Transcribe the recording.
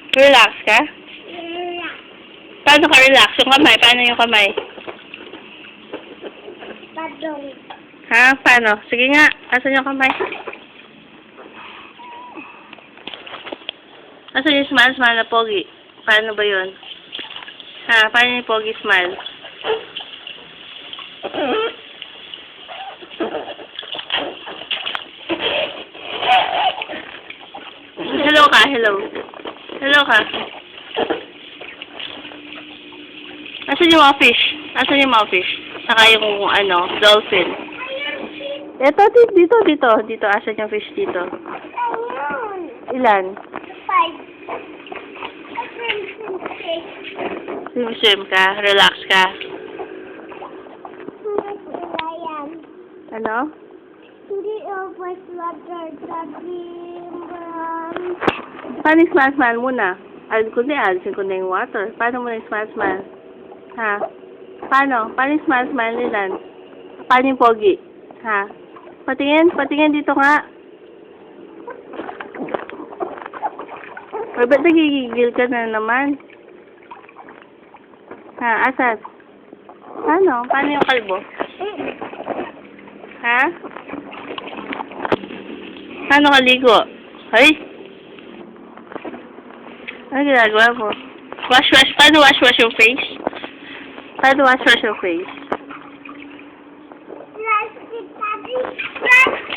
Relax ka? Relax. Paano ka relax? Yung kamay, paano yung kamay? Padong. Ha? Paano? Sige nga, asan yung kamay? Asan yung smile, smile na pogi? Paano ba yun? Ha? Paano yung pogi smile? Hello ka, hello. Hello ka. Asan yung mga fish? Asan yung mga fish? Saka yung dolphin. Ito, dito. Dito, asan yung fish dito? Ayun. Ilan? 5. Swim ka, relax ka. Ayan. Ano? Hindi over water sabi Paano yung smile muna? Alisin ko na yung water. Paano mo na yung smile? Ha? Paano? Paano yung smile nilan? Paano yung pogi? Ha? Patingin dito nga. Or ba't nagigigil ka na naman? Ha? Asan? Paano? Paano yung kalbo? Ha? Paano kaligo? Ay! Ano ginagawa mo? Wash. Paano wash yung face? Paano wash yung face?